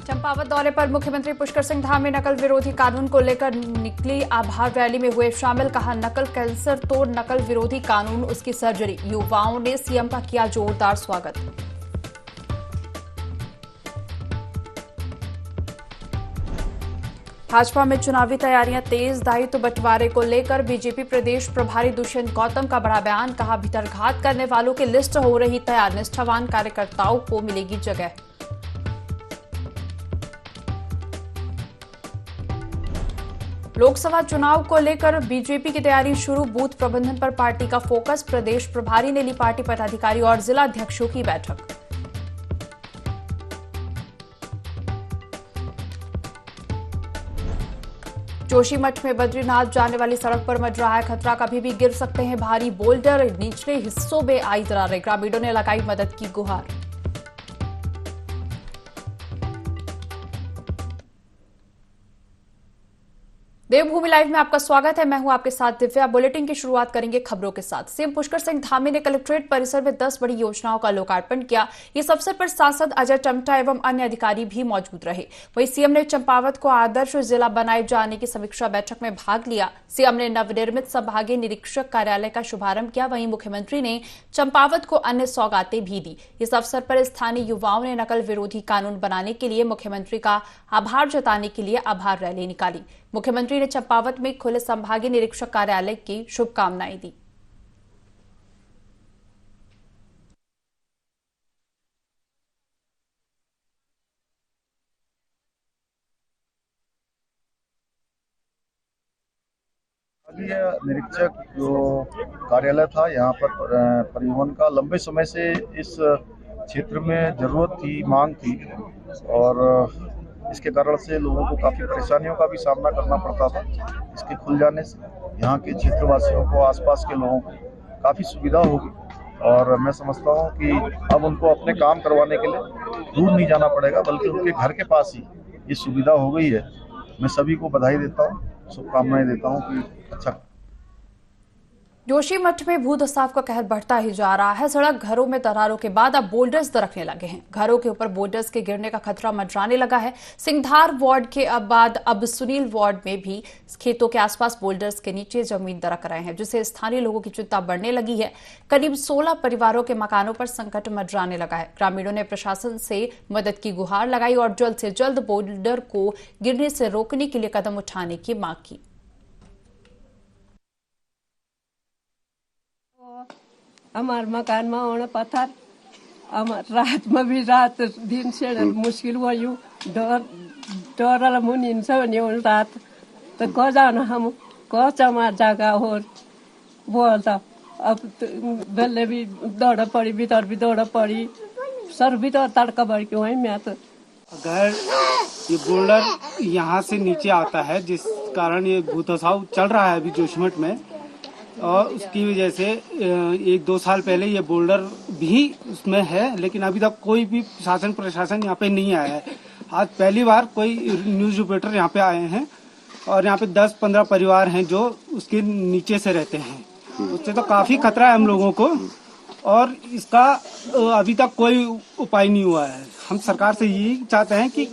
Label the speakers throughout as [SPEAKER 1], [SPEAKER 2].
[SPEAKER 1] चंपावत दौरे पर मुख्यमंत्री पुष्कर सिंह धामी नकल विरोधी कानून को लेकर निकली आभार रैली में हुए शामिल। कहा, नकल कैंसर तो नकल विरोधी कानून उसकी सर्जरी। युवाओं ने सीएम का किया जोरदार स्वागत। भाजपा में चुनावी तैयारियां तेज। दायित्व बंटवारे को लेकर बीजेपी प्रदेश प्रभारी दुष्यंत गौतम का बड़ा बयान। कहा, भीतरघात करने वालों की लिस्ट हो रही तैयार। निष्ठावान कार्यकर्ताओं को मिलेगी जगह। लोकसभा चुनाव को लेकर बीजेपी की तैयारी शुरू। बूथ प्रबंधन पर पार्टी का फोकस। प्रदेश प्रभारी ने ली पार्टी पदाधिकारी और जिला अध्यक्षों की बैठक। जोशीमठ में बद्रीनाथ जाने वाली सड़क पर मंडरा है खतरा। कभी भी गिर सकते हैं भारी बोल्डर। निचले हिस्सों में आई दरारें। ग्रामीणों ने लगाई मदद की गुहार। देवभूमि लाइव में आपका स्वागत है। मैं हूं आपके साथ दिव्या। बुलेटिन की शुरुआत करेंगे खबरों के साथ। सीएम पुष्कर सिंह धामी ने कलेक्ट्रेट परिसर में 10 बड़ी योजनाओं का लोकार्पण किया। इस अवसर पर सांसद अजय टम्टा एवं अन्य अधिकारी भी मौजूद रहे। वहीं सीएम ने चंपावत को आदर्श जिला बनाए जाने की समीक्षा बैठक में भाग लिया। सीएम ने नवनिर्मित संभागीय निरीक्षक कार्यालय का शुभारंभ किया। वहीं मुख्यमंत्री ने चंपावत को अन्य सौगातें भी दी। इस अवसर पर स्थानीय युवाओं ने नकल विरोधी कानून बनाने के लिए मुख्यमंत्री का आभार जताने के लिए आभार रैली निकाली। मुख्यमंत्री ने चंपावत में खुले संभागीय निरीक्षक कार्यालय की शुभकामनाएं दी।
[SPEAKER 2] निरीक्षक जो कार्यालय था यहाँ पर परिवहन का लंबे समय से इस क्षेत्र में जरूरत थी, मांग थी और इसके कारण से लोगों को काफ़ी परेशानियों का भी सामना करना पड़ता था। इसके खुल जाने से यहाँ के क्षेत्रवासियों को, आसपास के लोगों को काफ़ी सुविधा होगी और मैं समझता हूँ कि अब उनको अपने काम करवाने के लिए दूर नहीं जाना पड़ेगा, बल्कि उनके घर के पास ही ये सुविधा हो गई है। मैं सभी को बधाई देता हूँ, शुभकामनाएं देता हूँ कि अच्छा।
[SPEAKER 1] जोशीमठ में भूधसाव का कहर बढ़ता ही जा रहा है। सड़क घरों में दरारों के बाद अब बोल्डर्स दरकने लगे हैं। घरों के ऊपर बोल्डर्स के गिरने का खतरा मंडराने लगा है। सिंघधार वार्ड के बाद अब सुनील वार्ड में भी खेतों के आसपास बोल्डर्स के नीचे जमीन दरक रहे हैं, जिससे स्थानीय लोगों की चिंता बढ़ने लगी है। करीब 16 परिवारों के मकानों पर संकट मंडराने लगा है। ग्रामीणों ने प्रशासन से मदद की गुहार लगाई और जल्द से जल्द बोल्डर को गिरने से रोकने के लिए कदम उठाने की मांग की।
[SPEAKER 3] हमार मकान में आने पत्थर रात में भी रात दिन से मुश्किल भयो। डर मुनि रात तो क जाना हम क चमा जगह हो बोलता। अब बेले भी दौड़ पड़ी, भीतर भी दौड़ पड़ी, सर भीतर तड़का बढ़ के वहीं मैं तो।
[SPEAKER 4] अगर ये बोल्डर यहाँ से नीचे आता है, जिस कारण ये भूधसाव चल रहा है अभी जोशीमठ में, और उसकी वजह से 1-2 साल पहले ये बोल्डर भी उसमें है, लेकिन अभी तक कोई भी प्रशासन यहाँ पे नहीं आया है। आज पहली बार कोई न्यूज रिपोर्टर यहाँ पे आए हैं और यहाँ पे 10-15 परिवार हैं जो उसके नीचे से रहते हैं। उससे तो काफी खतरा है हम लोगों को और इसका अभी तक कोई उपाय नहीं हुआ है। हम सरकार से यही चाहते हैं कि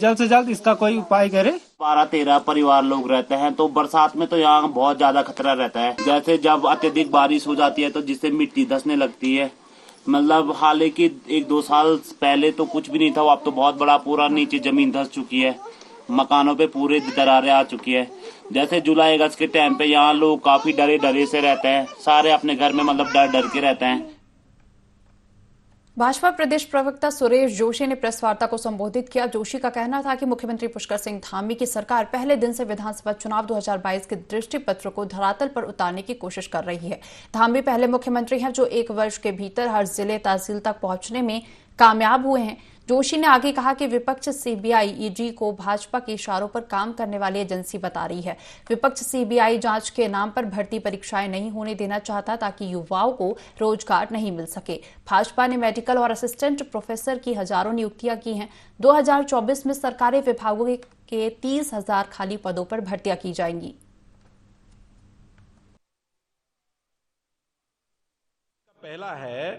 [SPEAKER 4] जल्द से जल्द इसका कोई उपाय करे।
[SPEAKER 5] 12-13 परिवार लोग रहते हैं, तो बरसात में तो यहाँ बहुत ज्यादा खतरा रहता है। जैसे जब अत्यधिक बारिश हो जाती है तो जिससे मिट्टी धंसने लगती है। मतलब हालांकि 1-2 साल पहले तो कुछ भी नहीं था, अब तो बहुत बड़ा पूरा नीचे जमीन धंस चुकी है, मकानों पे पूरे दरारें आ चुकी है। जैसे जुलाई अगस्त के टाइम पे यहाँ लोग काफी डरे से रहते हैं, सारे अपने घर में मतलब डर के रहते हैं।
[SPEAKER 1] भाजपा प्रदेश प्रवक्ता सुरेश जोशी ने प्रेस वार्ता को संबोधित किया। जोशी का कहना था कि मुख्यमंत्री पुष्कर सिंह धामी की सरकार पहले दिन से विधानसभा चुनाव 2022 के दृष्टि पत्र को धरातल पर उतारने की कोशिश कर रही है। धामी पहले मुख्यमंत्री हैं जो 1 वर्ष के भीतर हर जिले तहसील तक पहुंचने में कामयाब हुए हैं। जोशी ने आगे कहा कि विपक्ष सीबीआई ईडी को भाजपा के इशारों पर काम करने वाली एजेंसी बता रही है। विपक्ष सीबीआई जांच के नाम पर भर्ती परीक्षाएं नहीं होने देना चाहता ताकि युवाओं को रोजगार नहीं मिल सके। भाजपा ने मेडिकल और असिस्टेंट प्रोफेसर की हजारों नियुक्तियां की हैं। 2024 में सरकारी विभागों के 30,000 खाली पदों पर भर्तियां की जाएंगी।
[SPEAKER 6] पहला है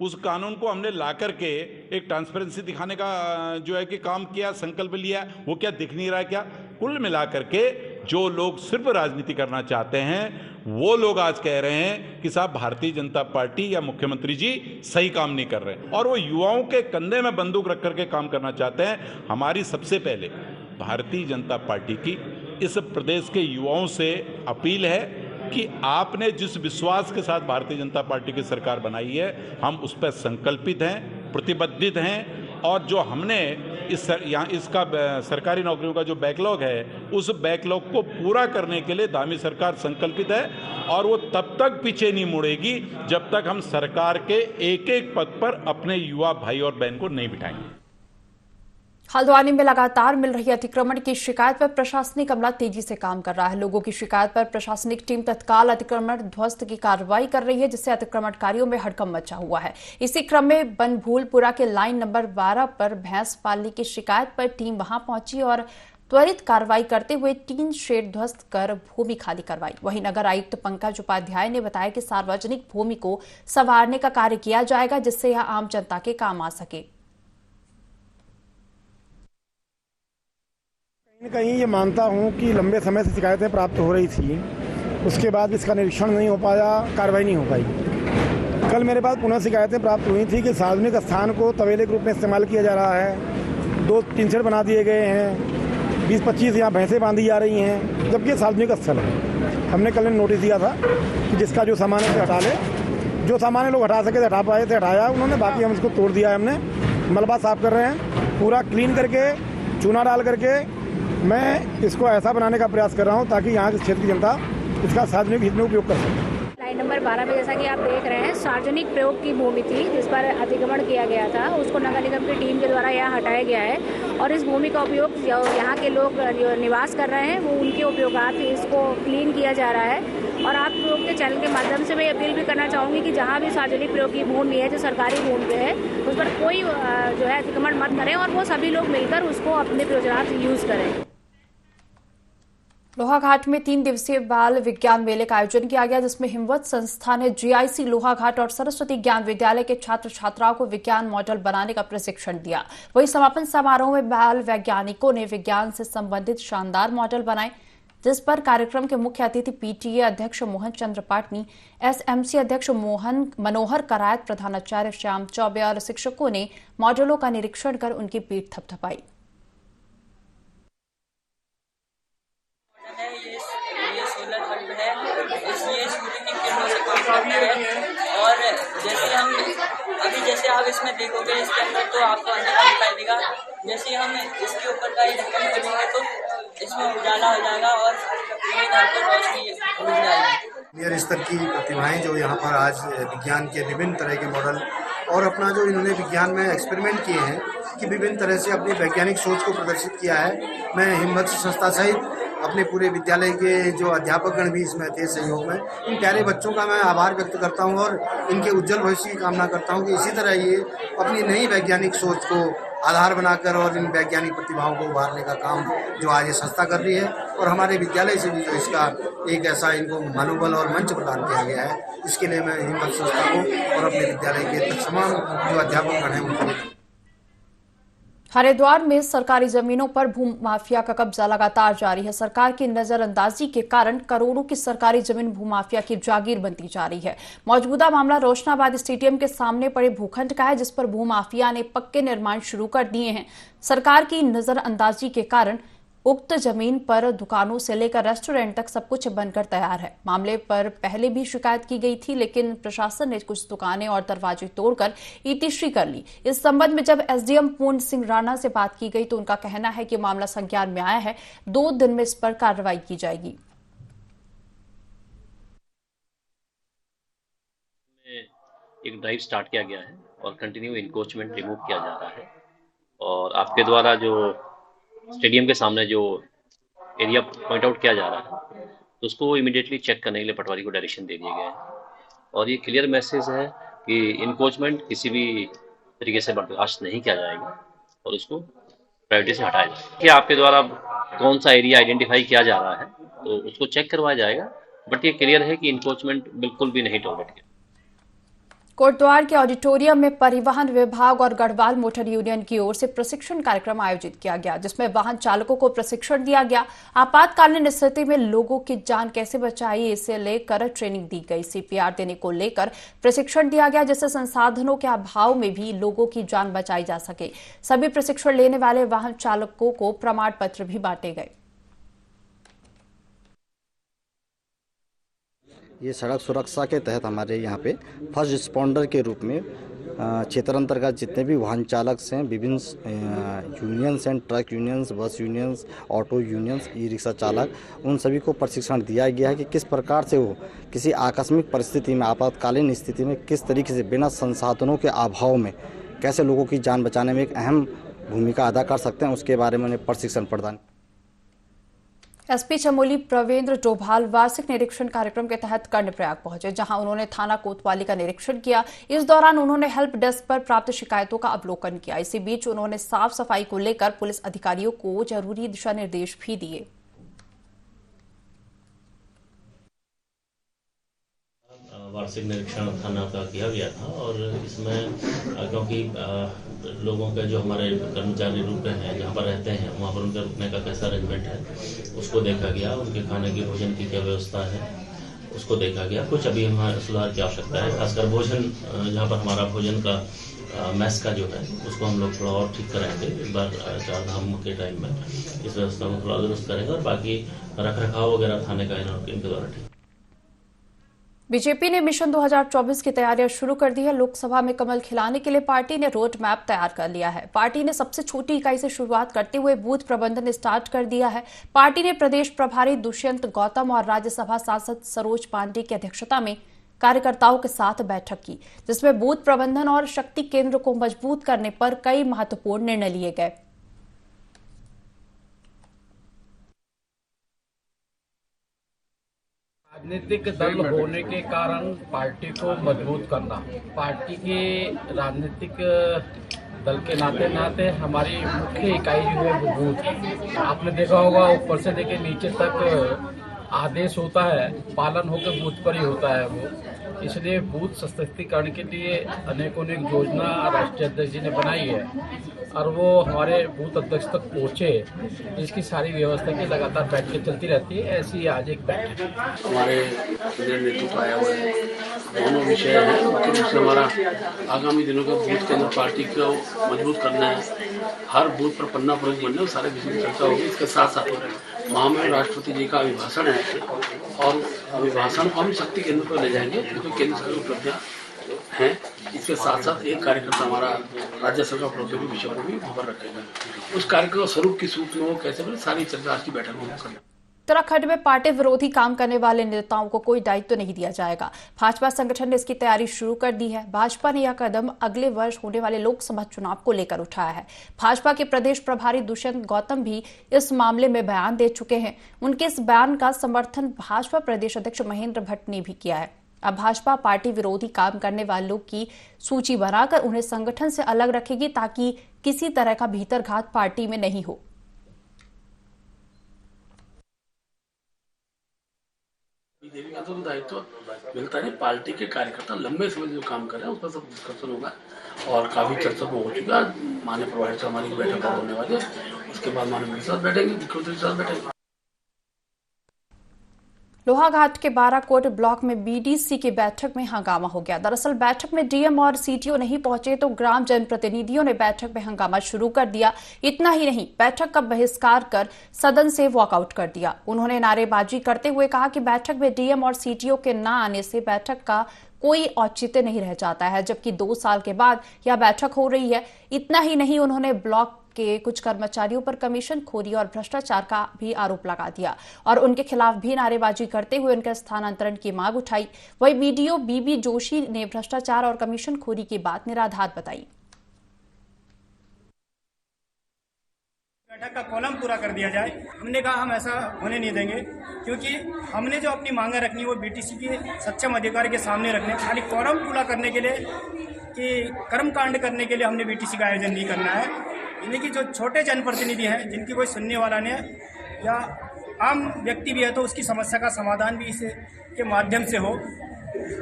[SPEAKER 6] उस कानून को हमने ला करके एक ट्रांसपेरेंसी दिखाने का जो है कि काम किया, संकल्प लिया, वो क्या दिख नहीं रहा है क्या? कुल मिला करके जो लोग सिर्फ राजनीति करना चाहते हैं वो लोग आज कह रहे हैं कि साहब भारतीय जनता पार्टी या मुख्यमंत्री जी सही काम नहीं कर रहे, और वो युवाओं के कंधे में बंदूक रख करके काम करना चाहते हैं। हमारी सबसे पहले भारतीय जनता पार्टी की इस प्रदेश के युवाओं से अपील है कि आपने जिस विश्वास के साथ भारतीय जनता पार्टी की सरकार बनाई है, हम उस पर संकल्पित हैं, प्रतिबद्धित हैं, और जो हमने इसका सरकारी नौकरियों का जो बैकलॉग है, उस बैकलॉग को पूरा करने के लिए दामी सरकार संकल्पित है, और वो तब तक पीछे नहीं मुड़ेगी जब तक हम सरकार के एक एक पद पर अपने युवा भाई और बहन को नहीं बिठाएंगे।
[SPEAKER 1] हल्द्वानी में लगातार मिल रही अतिक्रमण की शिकायत पर प्रशासनिक अमला तेजी से काम कर रहा है। लोगों की शिकायत पर प्रशासनिक टीम तत्काल अतिक्रमण ध्वस्त की कार्रवाई कर रही है, जिससे अतिक्रमणकारियों में हड़कंप मचा हुआ है। इसी क्रम में बनभूलपुरा के लाइन नंबर 12 पर भैंस पालने की शिकायत पर टीम वहां पहुंची और त्वरित कार्रवाई करते हुए 3 शेड ध्वस्त कर भूमि खाली करवाई। वहीं नगर आयुक्त पंकज उपाध्याय ने बताया कि सार्वजनिक भूमि को संवारने का कार्य किया जाएगा, जिससे यह आम जनता के काम आ सके।
[SPEAKER 7] कहीं ये मानता हूँ कि लंबे समय से शिकायतें प्राप्त हो रही थी, उसके बाद इसका निरीक्षण नहीं हो पाया, कार्रवाई नहीं हो पाई। कल मेरे पास पुनः शिकायतें प्राप्त हुई थी कि सार्वजनिक स्थान को तबेले के रूप में इस्तेमाल किया जा रहा है, 2-3 शेड बना दिए गए हैं, 20-25 यहाँ भैंसें बांधी जा रही हैं, जबकि सार्वजनिक स्थल है। हमने कल नोटिस दिया था कि जिसका जो सामान है हटा ले, जो सामान लोग हटा सके हटा पाए थे हटाया उन्होंने, बाकी हम इसको तोड़ दिया है। हमने मलबा साफ कर रहे हैं, पूरा क्लीन करके चूना डाल करके मैं इसको ऐसा बनाने का प्रयास कर रहा हूं ताकि यहाँ के क्षेत्र की जनता इसका सार्वजनिक हित में उपयोग कर सके।
[SPEAKER 8] लाइन नंबर 12 में जैसा कि आप देख रहे हैं, सार्वजनिक प्रयोग की भूमि थी जिस पर अतिक्रमण किया गया था, उसको नगर निगम की टीम के द्वारा यहाँ हटाया गया है और इस भूमि का उपयोग जो यहाँ के लोग जो निवास कर रहे हैं वो उनके उपयोगार्थ इसको क्लीन किया जा रहा है। और आप लोग के चैनल के माध्यम से मैं अपील भी करना चाहूँगी कि जहाँ भी सार्वजनिक प्रयोग की भूमि है, जो सरकारी भूमि है, उस पर कोई जो है अतिक्रमण मत करें और वो सभी लोग मिलकर उसको अपने प्रयोजनार्थ यूज़ करें।
[SPEAKER 1] लोहाघाट में 3 दिवसीय बाल विज्ञान मेले का आयोजन किया गया, जिसमें हिमवत संस्था ने जीआईसी लोहाघाट और सरस्वती ज्ञान विद्यालय के छात्र छात्राओं को विज्ञान मॉडल बनाने का प्रशिक्षण दिया। वहीं समापन समारोह में बाल वैज्ञानिकों ने विज्ञान से संबंधित शानदार मॉडल बनाए, जिस पर कार्यक्रम के मुख्य अतिथि पीटीए अध्यक्ष मोहन चंद्र पाटनी, एसएमसी अध्यक्ष मनोहर करायत, प्रधानाचार्य श्याम चौबे और शिक्षकों ने मॉडलों का निरीक्षण कर उनकी पीठ थपथपाई।
[SPEAKER 9] और जैसे आप इसमें देखोगे, इसके अंदर तो आपको अंधेरा दिखाई देगा, जैसे हम इसके ऊपर का ढक्कन खोलेंगे तो इसमें उजाला हो जाएगा और पूरे घर पर रोशनी मिल जाएगी।
[SPEAKER 10] नियर स्तर की प्रतिभाएं जो यहाँ पर आज विज्ञान के विभिन्न तरह के मॉडल और अपना जो इन्होंने विज्ञान में एक्सपेरिमेंट किए हैं कि विभिन्न तरह से अपनी वैज्ञानिक सोच को प्रदर्शित किया है। मैं हिम्मत संस्था सहित अपने पूरे विद्यालय के जो अध्यापकगण भी इसमें थे सहयोग में, इन प्यारे बच्चों का मैं आभार व्यक्त करता हूं और इनके उज्जवल भविष्य की कामना करता हूं कि इसी तरह ये अपनी नई वैज्ञानिक सोच को आधार बनाकर और इन वैज्ञानिक प्रतिभाओं को उभारने का काम जो आज ये संस्था कर रही है, और हमारे विद्यालय से भी जो इसका एक ऐसा इनको मनोबल और मंच प्रदान किया गया है, इसके लिए मैं हिम्मत संस्था को और अपने विद्यालय के तमाम जो अध्यापकगण हैं उनको।
[SPEAKER 1] हरिद्वार में सरकारी जमीनों पर भूमाफिया का कब्जा लगातार जारी है। सरकार की नजरअंदाजी के कारण करोड़ों की सरकारी जमीन भूमाफिया की जागीर बनती जा रही है। मौजूदा मामला रोशनाबाद स्टेडियम के सामने पड़े भूखंड का है, जिस पर भूमाफिया ने पक्के निर्माण शुरू कर दिए हैं। सरकार की नजरअंदाजी के कारण उक्त जमीन पर दुकानों से लेकर रेस्टोरेंट तक सब कुछ बनकर तैयार है। मामले पर पहले भी शिकायत की गई थी, लेकिन प्रशासन ने कुछ दुकानें और दरवाजे तोड़कर ईतिश्री कर ली। इस संबंध में जब एसडीएम पूर्ण सिंह राणा से बात की गई तो उनका कहना है कि मामला संज्ञान में आया है, 2 दिन में इस पर कार्रवाई की जाएगी।
[SPEAKER 11] एक ड्राइव स्टार्ट किया गया है और कंटिन्यू इंक्रोचमेंट रिमूव किया जा रहा है, और आपके द्वारा जो स्टेडियम के सामने जो एरिया पॉइंट आउट किया जा रहा है तो उसको इमीडिएटली चेक करने के लिए पटवारी को डायरेक्शन दे दिए गए हैं। और ये क्लियर मैसेज है कि इंक्रोचमेंट किसी भी तरीके से बर्दाश्त नहीं किया जाएगा और उसको प्रायोरिटी से हटाया जाएगा। कि आपके द्वारा कौन सा एरिया आइडेंटिफाई किया जा रहा है तो उसको चेक करवाया जाएगा, बट ये क्लियर है कि इंक्रोचमेंट बिल्कुल भी नहीं टॉलरेट किया।
[SPEAKER 1] कोटद्वार के ऑडिटोरियम में परिवहन विभाग और गढ़वाल मोटर यूनियन की ओर से प्रशिक्षण कार्यक्रम आयोजित किया गया, जिसमें वाहन चालकों को प्रशिक्षण दिया गया। आपातकालीन स्थिति में लोगों की जान कैसे बचाई, इसे लेकर ट्रेनिंग दी गई। सीपीआर देने को लेकर प्रशिक्षण दिया गया, जिससे संसाधनों के अभाव में भी लोगों की जान बचाई जा सके। सभी प्रशिक्षण लेने वाले वाहन चालकों को प्रमाण पत्र भी बांटे गए।
[SPEAKER 12] ये सड़क सुरक्षा के तहत हमारे यहाँ पे फर्स्ट रिस्पॉन्डर के रूप में क्षेत्र अंतर्गत जितने भी वाहन चालक हैं, विभिन्न यूनियंस हैं, ट्रक यूनियंस, बस unions, auto unions, e rickshaw चालक, उन सभी को प्रशिक्षण दिया गया है कि किस प्रकार से वो किसी आकस्मिक परिस्थिति में, आपातकालीन स्थिति में किस तरीके से बिना संसाधनों के अभाव में कैसे लोगों की जान बचाने में एक अहम भूमिका अदा कर सकते हैं, उसके बारे में प्रशिक्षण प्रदान।
[SPEAKER 1] एसपी चमोली प्रवेंद्र डोभाल वार्षिक निरीक्षण कार्यक्रम के तहत कर्णप्रयाग पहुंचे, जहां उन्होंने थाना कोतवाली का निरीक्षण किया। इस दौरान उन्होंने हेल्प डेस्क पर प्राप्त शिकायतों का अवलोकन किया। इसी बीच उन्होंने साफ सफाई को लेकर पुलिस अधिकारियों को जरूरी दिशा निर्देश भी दिए।
[SPEAKER 13] वार्षिक निरीक्षण थाना का किया गया था और इसमें क्योंकि लोगों के जो हमारे कर्मचारी रुक रहे हैं, जहाँ पर रहते हैं, वहाँ पर उनका रुकने का कैसा अरेंजमेंट है उसको देखा गया। उनके खाने की, भोजन की क्या व्यवस्था है उसको देखा गया। कुछ अभी हमारे सुधार की आवश्यकता है, खासकर भोजन, जहाँ पर हमारा भोजन का मैस का जो है उसको हम लोग थोड़ा और ठीक कराएंगे। इस बार चार धाम के टाइम में इस व्यवस्था को थोड़ा दुरुस्त करेंगे और बाकी रख रखाव वगैरह थाने का इनके द्वारा ठीक।
[SPEAKER 1] बीजेपी ने मिशन 2024 की तैयारियां शुरू कर दी है। लोकसभा में कमल खिलाने के लिए पार्टी ने रोड मैप तैयार कर लिया है। पार्टी ने सबसे छोटी इकाई से शुरुआत करते हुए बूथ प्रबंधन स्टार्ट कर दिया है। पार्टी ने प्रदेश प्रभारी दुष्यंत गौतम और राज्यसभा सांसद सरोज पांडे की अध्यक्षता में कार्यकर्ताओं के साथ बैठक की, जिसमें बूथ प्रबंधन और शक्ति केंद्र को मजबूत करने पर कई महत्वपूर्ण निर्णय लिए गए।
[SPEAKER 14] राजनीतिक दल होने के कारण पार्टी को मजबूत करना, पार्टी के राजनीतिक दल के नाते हमारी मुख्य इकाई जो है वो बूथ है। आपने देखा होगा ऊपर से लेकर नीचे तक आदेश होता है, पालन होकर बूथ पर ही होता है वो। इसलिए बूथ सशक्तिकरण के लिए अनेकों योजना राष्ट्रीय अध्यक्ष जी ने बनाई है और वो हमारे बूथ अध्यक्ष तक पहुँचे, इसकी सारी व्यवस्था की लगातार बैठकें चलती रहती है। ऐसी आज एक बैठक
[SPEAKER 15] हमारे नेतृत्व आया हुआ है, दोनों विषय है। मुख्य रूप से हमारा आगामी दिनों का बूथ केंद्र पार्टी को मजबूत करना है, हर बूथ पर पन्ना प्रमुख बनना, सारे विषय की चर्चा होगी। इसके साथ साथ महामहिम राष्ट्रपति जी का अभिभाषण है और अभिभाषण को हम शक्ति केंद्र पर ले जाएंगे, क्योंकि केंद्र सरकार की उपलब्धियां हैं। इसके साथ साथ एक कार्यक्रम हमारा राज्य सरकार उपलब्धि विषय को भी खबर रखेगा। उस कार्यक्रम स्वरूप की सूचना वो कैसे बने, सारी चर्चा आज की बैठक में करना।
[SPEAKER 1] उत्तराखंड में पार्टी विरोधी काम करने वाले नेताओं को कोई दायित्व नहीं दिया जाएगा। भाजपा संगठन ने इसकी तैयारी शुरू कर दी है। भाजपा ने यह कदम अगले वर्ष होने वाले लोकसभा चुनाव को लेकर उठाया है। भाजपा के प्रदेश प्रभारी दुष्यंत गौतम भी इस मामले में बयान दे चुके हैं। उनके इस बयान का समर्थन भाजपा प्रदेश अध्यक्ष महेंद्र भट्ट ने भी किया है। अब भाजपा पार्टी विरोधी काम करने वालों की सूची बनाकर उन्हें संगठन से अलग रखेगी, ताकि किसी तरह का भीतरघात पार्टी में नहीं हो।
[SPEAKER 15] देवी का तो दायित्व मिलता है, पार्टी के कार्यकर्ता लंबे समय जो काम कर रहे हैं उस पर सब डिस्कशन होगा और काफी चर्चा हो चुका है। माननीय प्रभारी से हमारी बैठक होने वाली है, उसके बाद माननीय के साथ बैठेंगे, मुख्यमंत्री के साथ बैठेंगे।
[SPEAKER 1] लोहाघाट के बाराकोट ब्लॉक में बीडीसी की बैठक में हंगामा हो गया। दरअसल बैठक में डीएम और सीटीओ नहीं पहुंचे तो ग्राम जनप्रतिनिधियों ने बैठक में हंगामा शुरू कर दिया। इतना ही नहीं, बैठक का बहिष्कार कर सदन से वॉकआउट कर दिया। उन्होंने नारेबाजी करते हुए कहा कि बैठक में डीएम और सीटीओ के न आने से बैठक का कोई औचित्य नहीं रह जाता है, जबकि 2 साल के बाद यह बैठक हो रही है। इतना ही नहीं, उन्होंने ब्लॉक के कुछ कर्मचारियों पर कमीशन खोरी और भ्रष्टाचार का भी आरोप लगा दिया और उनके खिलाफ भी नारेबाजी करते हुए उनके स्थानांतरण की मांग उठाई। वहीं बीडीओ बीबी जोशी ने भ्रष्टाचार और कमीशन खोरी की बात निराधार बताई।
[SPEAKER 16] बैठक का कॉलम पूरा कर दिया जाए। हमने कहा हम ऐसा होने नहीं देंगे, क्योंकि हमने जो अपनी मांगे रखनी वो बीटीसी के सक्षम अधिकारी के सामने रखने, खाली कॉलम पूरा करने के लिए कि कर्मकांड करने के लिए हमने बीटीसी का आयोजन नहीं करना है। यानी कि जो छोटे जनप्रतिनिधि हैं, जिनकी कोई सुनने वाला नहीं है या आम व्यक्ति भी है, तो उसकी समस्या का समाधान भी इस के माध्यम से हो,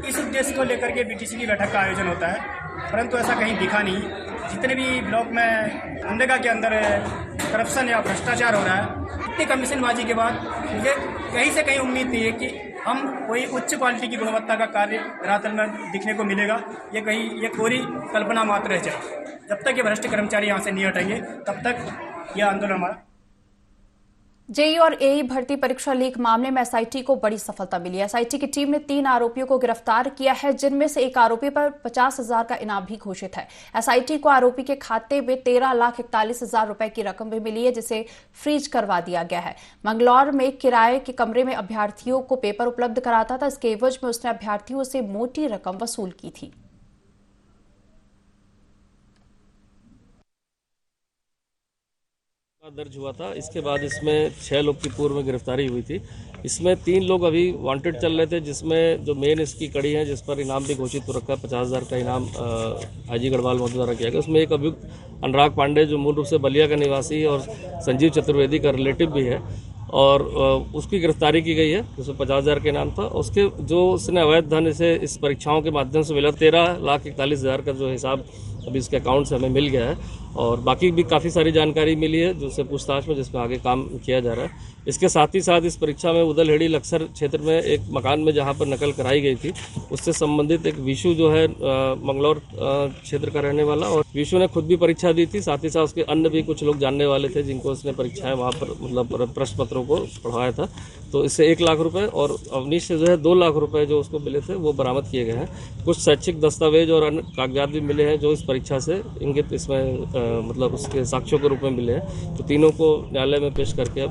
[SPEAKER 16] इस उद्देश्य को लेकर के बीटीसी की बैठक का आयोजन होता है, परंतु ऐसा कहीं दिखा नहीं। जितने भी ब्लॉक में मनरेगा के अंदर करप्शन या भ्रष्टाचार हो रहा है, इतनी कमीशनबाजी के बाद मुझे कहीं से कहीं उम्मीद नहीं है कि हम कोई उच्च क्वालिटी की गुणवत्ता का कार्य धरातल में दिखने को मिलेगा। ये कोरी कल्पना मात्र है। जब तक ये भ्रष्ट कर्मचारी यहाँ से नहीं हटेंगे तब तक यह आंदोलन हमारा।
[SPEAKER 1] जेई और एई भर्ती परीक्षा लीक मामले में एसआईटी को बड़ी सफलता मिली है। एसआईटी की टीम ने 3 आरोपियों को गिरफ्तार किया है, जिनमें से एक आरोपी पर 50,000 का इनाम भी घोषित है। एसआईटी को आरोपी के खाते में 13,41,000 रुपए की रकम भी मिली है, जिसे फ्रीज करवा दिया गया है। मंगलौर में किराए के कमरे में अभ्यर्थियों को पेपर उपलब्ध कराता था। इसके एवज में उसने अभ्यर्थियों से मोटी रकम वसूल की थी।
[SPEAKER 17] दर्ज हुआ था। इसके बाद इसमें 6 लोग की पूर्व में गिरफ्तारी हुई थी। इसमें 3 लोग अभी वांटेड चल रहे थे, जिसमें जो मेन इसकी कड़ी है, जिस पर इनाम भी घोषित हो रखा है, 50,000 का इनाम आईजी गढ़वाल महोदय द्वारा किया गया। उसमें एक अभियुक्त अनुराग पांडे, जो मूल रूप से बलिया का निवासी और संजीव चतुर्वेदी का रिलेटिव भी है, और उसकी गिरफ्तारी की गई है, जिसमें 50,000 का इनाम था। उसके जो उसने अवैध धन इसे इस परीक्षाओं के माध्यम से मिला, 13,41,000 का जो हिसाब अभी इसके अकाउंट से हमें मिल गया है। और बाकी भी काफ़ी सारी जानकारी मिली है, जिससे पूछताछ में जिसमें आगे काम किया जा रहा है। इसके साथ ही साथ इस परीक्षा में उदलहेड़ी लक्सर क्षेत्र में एक मकान में जहां पर नकल कराई गई थी, उससे संबंधित एक विशु जो है मंगलौर क्षेत्र का रहने वाला, और विशु ने खुद भी परीक्षा दी थी। साथ ही साथ उसके अन्य भी कुछ लोग जानने वाले थे, जिनको उसने परीक्षाएं वहाँ पर मतलब प्रश्न पत्रों को पढ़वाया था। तो इससे 1 लाख रुपए और अवनीश से जो है 2 लाख रुपए जो उसको मिले थे, वो बरामद किए गए हैं। कुछ शैक्षिक दस्तावेज और अन्य कागजात भी मिले हैं, जो इस परीक्षा से इंगित इसमें मतलब उसके साक्ष्यों के रूप में मिले हैं। तो तीनों को न्यायालय में पेश करके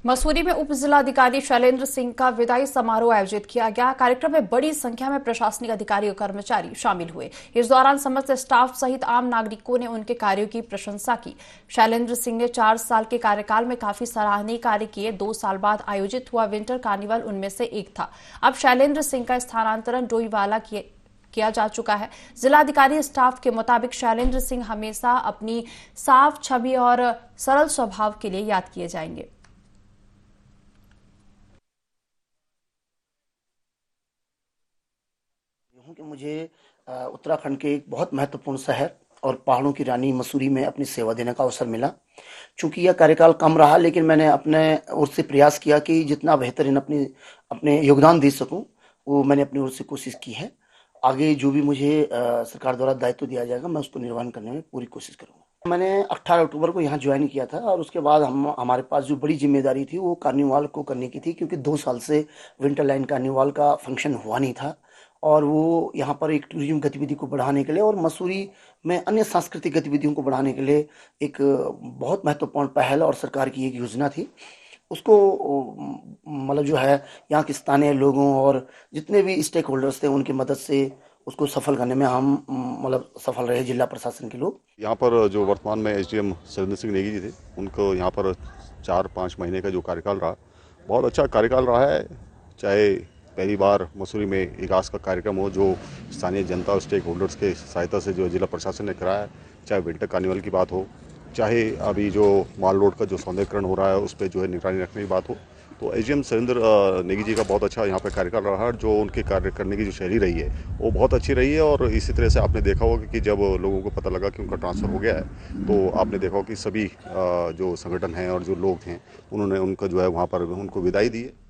[SPEAKER 1] मसूरी में उप जिलाधिकारी शैलेंद्र सिंह का विदाई समारोह आयोजित किया गया। कार्यक्रम में बड़ी संख्या में प्रशासनिक अधिकारी और कर्मचारी शामिल हुए। इस दौरान समस्त स्टाफ सहित आम नागरिकों ने उनके कार्यों की प्रशंसा की। शैलेंद्र सिंह ने 4 साल के कार्यकाल में काफी सराहनीय कार्य किए। 2 साल बाद आयोजित हुआ विंटर कार्निवल उनमें से एक था। अब शैलेंद्र सिंह का स्थानांतरण डोईवाला किया जा चुका है। जिलाधिकारी स्टाफ के मुताबिक शैलेंद्र सिंह हमेशा अपनी साफ छवि और सरल स्वभाव के लिए याद किए जाएंगे।
[SPEAKER 18] कि मुझे उत्तराखंड के एक बहुत महत्वपूर्ण शहर और पहाड़ों की रानी मसूरी में अपनी सेवा देने का अवसर मिला। चूंकि यह कार्यकाल कम रहा, लेकिन मैंने अपने ओर से प्रयास किया कि जितना बेहतरीन अपने योगदान दे सकूं, वो मैंने अपनी ओर से कोशिश की है। आगे जो भी मुझे सरकार द्वारा दायित्व दिया जाएगा, मैं उसको निर्वहन करने में पूरी कोशिश करूंगा। मैंने 18 अक्टूबर को यहाँ ज्वाइन किया था, और उसके बाद हमारे पास जो बड़ी जिम्मेदारी थी वो कार्निवाल को करने की थी, क्योंकि 2 साल से विंटर लाइन कार्निवाल का फंक्शन हुआ नहीं था। और वो यहाँ पर एक टूरिज्म गतिविधि को बढ़ाने के लिए और मसूरी में अन्य सांस्कृतिक गतिविधियों को बढ़ाने के लिए एक बहुत महत्वपूर्ण पहल और सरकार की एक योजना थी। उसको मतलब जो है यहाँ के स्थानीय लोगों और जितने भी स्टेक होल्डर्स थे, उनकी मदद से उसको सफल करने में हम मतलब सफल रहे, जिला प्रशासन के लोग।
[SPEAKER 19] यहाँ पर जो वर्तमान में एसडीएम शैलेंद्र सिंह नेगी जी थे, उनको यहाँ पर 4-5 महीने का जो कार्यकाल रहा, बहुत अच्छा कार्यकाल रहा है। चाहे पहली बार मसूरी में विकास का कार्यक्रम हो, जो स्थानीय जनता और स्टेक होल्डर्स के सहायता से जो जिला प्रशासन ने कराया है, चाहे विंटर कार्निवल की बात हो, चाहे अभी जो माल रोड का जो सौंदर्यीकरण हो रहा है उस पर जो है निगरानी रखने की बात हो, तो एसडीएम शैलेंद्र नेगी जी का बहुत अच्छा यहाँ पे कार्यकाल रहा है। जो उनके कार्य करने की जो शैली रही है वो बहुत अच्छी रही है। और इसी तरह से आपने देखा होगा कि जब लोगों को पता लगा कि उनका ट्रांसफ़र हो गया है, तो आपने देखा होगा कि सभी जो संगठन हैं और जो लोग हैं, उन्होंने उनका जो है वहाँ पर उनको विदाई दी है।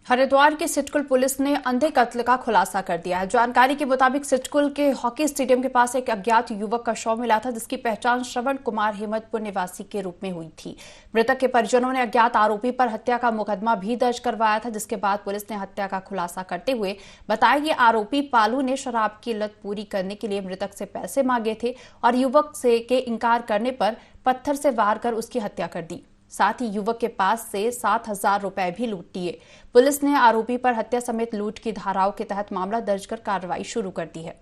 [SPEAKER 1] हरिद्वार की सिटकुल पुलिस ने अंधे कत्ल का खुलासा कर दिया है। जानकारी के मुताबिक सिटकुल के हॉकी स्टेडियम के पास एक अज्ञात युवक का शव मिला था, जिसकी पहचान श्रवण कुमार हिम्मतपुर निवासी के रूप में हुई थी। मृतक के परिजनों ने अज्ञात आरोपी पर हत्या का मुकदमा भी दर्ज करवाया था, जिसके बाद पुलिस ने हत्या का खुलासा करते हुए बताया कि आरोपी पालू ने शराब की लत पूरी करने के लिए मृतक से पैसे मांगे थे और युवक से के इनकार करने पर पत्थर से वार कर उसकी हत्या कर दी। साथ ही युवक के पास से 7,000 रुपए भी लूट लिए। पुलिस ने आरोपी पर हत्या समेत लूट की धाराओं के तहत मामला दर्ज कर कार्रवाई शुरू कर दी है।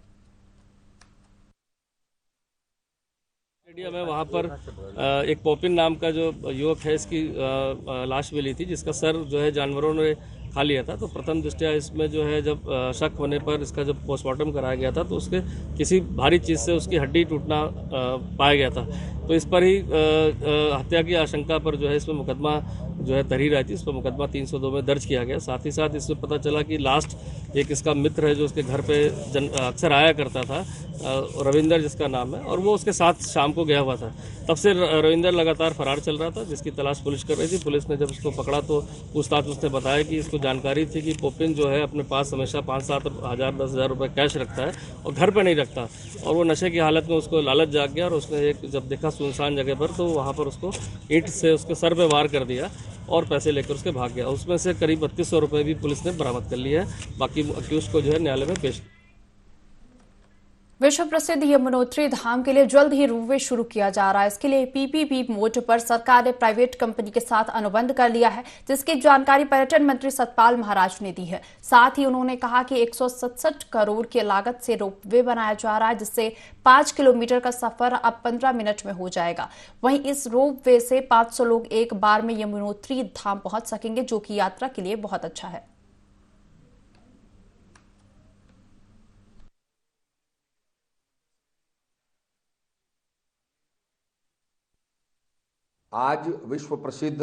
[SPEAKER 17] में वहाँ पर एक पोपिन नाम का जो युवक है, इसकी लाश मिली थी, जिसका सर जो है जानवरों ने खा लिया था। तो प्रथम दृष्टया इसमें जो है जब शक होने पर इसका जब पोस्टमार्टम कराया गया था, तो उसके किसी भारी चीज़ से उसकी हड्डी टूटना पाया गया था। तो इस पर ही हत्या की आशंका पर जो है इसमें मुकदमा जो है तहरीर आई थी, इस पर मुकदमा 302 में दर्ज किया गया। साथ ही साथ इसमें पता चला कि लास्ट एक इसका मित्र है जो उसके घर पे अक्सर आया करता था, रविंदर जिसका नाम है, और वो उसके साथ शाम को गया हुआ था। तब से रविंदर लगातार फरार चल रहा था, जिसकी तलाश पुलिस कर रही थी। पुलिस ने जब उसको पकड़ा तो पूछताछ उसने बताया कि इसको जानकारी थी कि पोपिन जो है अपने पास हमेशा 5-7 हज़ार 10,000 रुपये कैश रखता है और घर पे नहीं रखता, और वो नशे की हालत में उसको लालच जाग गया और उसने एक जब देखा सुनसान जगह पर तो वहाँ पर उसको ईंट से उसके सर पे वार कर दिया और पैसे लेकर उसके भाग गया। उसमें से करीब 3200 रुपये भी पुलिस ने बरामद कर लिया है। बाकी अक्यूज को जो है न्यायालय में पेश।
[SPEAKER 1] विश्व प्रसिद्ध यमुनोत्री धाम के लिए जल्द ही रोपवे शुरू किया जा रहा है। इसके लिए पीपीपी मोड पर सरकार ने प्राइवेट कंपनी के साथ अनुबंध कर लिया है, जिसकी जानकारी पर्यटन मंत्री सतपाल महाराज ने दी है। साथ ही उन्होंने कहा कि 167 करोड़ की लागत से रोपवे बनाया जा रहा है, जिससे 5 किलोमीटर का सफर अब 15 मिनट में हो जाएगा। वहीं इस रोपवे से 500 लोग एक बार में यमुनोत्री धाम पहुंच सकेंगे, जो कि यात्रा के लिए बहुत अच्छा है।
[SPEAKER 20] आज विश्व प्रसिद्ध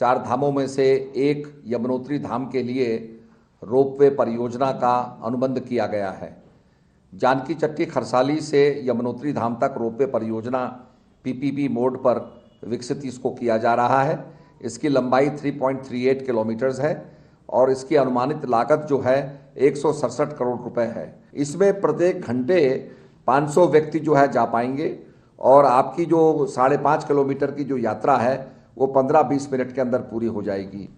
[SPEAKER 20] 4 धामों में से एक यमुनोत्री धाम के लिए रोपवे परियोजना का अनुबंध किया गया है। जानकी चट्टी खरसाली से यमुनोत्री धाम तक रोपवे परियोजना पीपीपी मोड पर विकसित इसको किया जा रहा है। इसकी लंबाई 3.38 किलोमीटर है और इसकी अनुमानित लागत जो है 167 करोड़ रुपए है। इसमें प्रत्येक घंटे 500 व्यक्ति जो है जा पाएंगे और आपकी जो 5.5 किलोमीटर की जो यात्रा है वो 15-20 मिनट के अंदर पूरी हो जाएगी।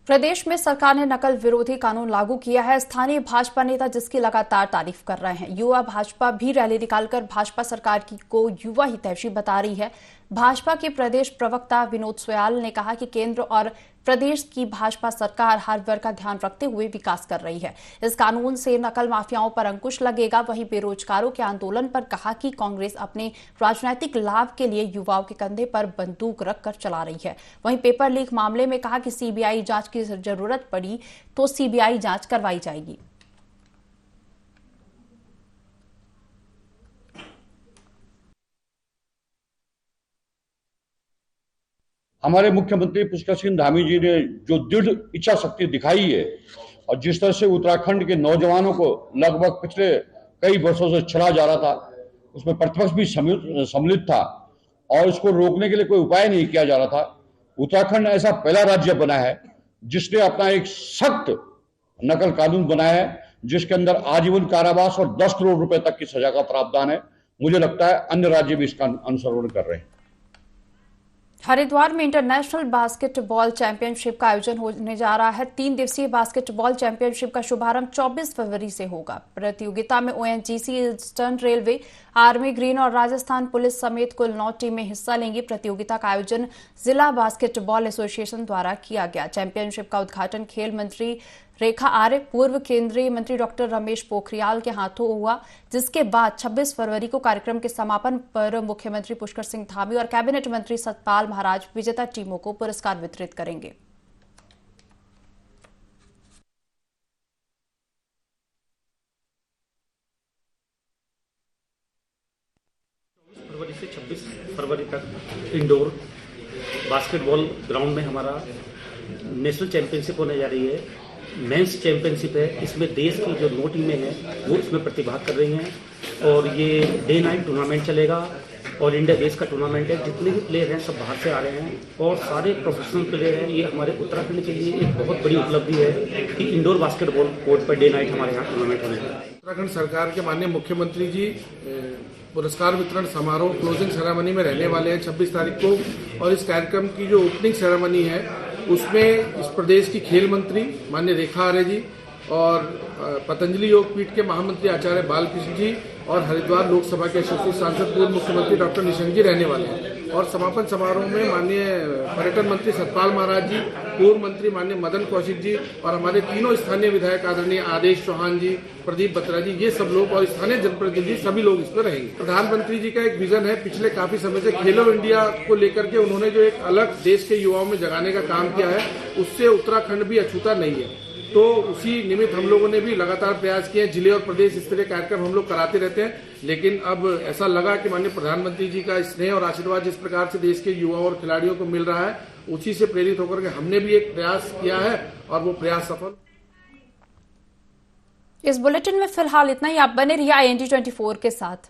[SPEAKER 1] प्रदेश में सरकार ने नकल विरोधी कानून लागू किया है। स्थानीय भाजपा नेता जिसकी लगातार तारीफ कर रहे हैं। युवा भाजपा भी रैली निकालकर भाजपा सरकार को युवा हितैषी बता रही है। भाजपा के प्रदेश प्रवक्ता विनोद सोयाल ने कहा कि केंद्र और प्रदेश की भाजपा सरकार हर वर्ग का ध्यान रखते हुए विकास कर रही है। इस कानून से नकल माफियाओं पर अंकुश लगेगा। वहीं बेरोजगारों के आंदोलन पर कहा कि कांग्रेस अपने राजनीतिक लाभ के लिए युवाओं के कंधे पर बंदूक रखकर चला रही है। वहीं पेपर लीक मामले में कहा कि सीबीआई जांच की जरूरत पड़ी तो सीबीआई जांच करवाई जाएगी।
[SPEAKER 21] हमारे मुख्यमंत्री पुष्कर सिंह धामी जी ने जो दृढ़ इच्छा शक्ति दिखाई है और जिस तरह से उत्तराखंड के नौजवानों को लगभग पिछले कई वर्षों से छड़ा जा रहा था, उसमें प्रतिपक्ष भी सम्मिलित था और इसको रोकने के लिए कोई उपाय नहीं किया जा रहा था। उत्तराखंड ऐसा पहला राज्य बना है जिसने अपना एक सख्त नकल कानून बनाया है, जिसके अंदर आजीवन कारावास और 10 करोड़ रुपए तक की सजा का प्रावधान है। मुझे लगता है अन्य राज्य भी इसका अनुसरण कर रहे हैं।
[SPEAKER 1] हरिद्वार में इंटरनेशनल बास्केटबॉल चैंपियनशिप का आयोजन होने जा रहा है। 3 दिवसीय बास्केटबॉल चैंपियनशिप का शुभारंभ 24 फरवरी से होगा। प्रतियोगिता में ONGC, eastern railway, army green और राजस्थान पुलिस समेत कुल 9 टीमें हिस्सा लेंगी। प्रतियोगिता का आयोजन जिला बास्केटबॉल एसोसिएशन द्वारा किया गया। चैंपियनशिप का उद्घाटन खेल मंत्री रेखा आर्य, पूर्व केंद्रीय मंत्री डॉक्टर रमेश पोखरियाल के हाथों हुआ, जिसके बाद 26 फरवरी को कार्यक्रम के समापन पर मुख्यमंत्री पुष्कर सिंह धामी और कैबिनेट मंत्री सतपाल महाराज विजेता टीमों को पुरस्कार वितरित करेंगे।
[SPEAKER 22] फरवरी से 26 फरवरी तक इंडोर बास्केटबॉल ग्राउंड में हमारा नेशनल चैंपियनशिप होने जा रही है। मेंस चैंपियनशिप है। इसमें देश की जो 9 टीमें हैं वो इसमें प्रतिभाग कर रही हैं और ये डे नाइट टूर्नामेंट चलेगा और इंडिया बेस का टूर्नामेंट है। जितने भी प्लेयर हैं सब बाहर से आ रहे हैं और सारे प्रोफेशनल प्लेयर हैं। ये हमारे उत्तराखंड के लिए एक बहुत बड़ी उपलब्धि है कि indoor basketball court per day night हमारे यहाँ टूर्नामेंट होने जा रहा है।
[SPEAKER 23] उत्तराखंड सरकार के माननीय मुख्यमंत्री जी पुरस्कार वितरण समारोह क्लोजिंग सेरेमनी में रहने वाले हैं 26 तारीख को, और इस कार्यक्रम की जो ओपनिंग सेरेमनी है उसमें इस प्रदेश की खेल मंत्री माननीय रेखा आर्य जी और पतंजलि योगपीठ के महामंत्री आचार्य बालकृष्ण जी और हरिद्वार लोकसभा के यशस्वी सांसद पूर्व मुख्यमंत्री डॉक्टर निशंक जी रहने वाले हैं। और समापन समारोह में माननीय पर्यटन मंत्री सतपाल महाराज जी, पूर्व मंत्री माननीय मदन कौशिक जी और हमारे तीनों स्थानीय विधायक आदरणीय आदेश चौहान जी, प्रदीप बत्रा जी, ये सब लोग और स्थानीय जनप्रतिनिधि सभी लोग इसमें रहेंगे। प्रधानमंत्री जी का एक विजन है, पिछले काफी समय से खेलो इंडिया को लेकर के उन्होंने जो एक अलग देश के युवाओं में जगाने का काम किया है, उससे उत्तराखंड भी अछूता नहीं है। तो उसी निमित्त हम लोगों ने भी लगातार प्रयास किए। जिले और प्रदेश स्तरीय कार्यक्रम हम लोग कराते रहते हैं, लेकिन अब ऐसा लगा कि माननीय प्रधानमंत्री जी का स्नेह और आशीर्वाद जिस प्रकार से देश के युवाओं और खिलाड़ियों को मिल रहा है, उसी से प्रेरित होकर के हमने भी एक प्रयास किया है और वो प्रयास सफल।
[SPEAKER 1] इस बुलेटिन में फिलहाल इतना ही। आप बने रहिए IND 24 के साथ।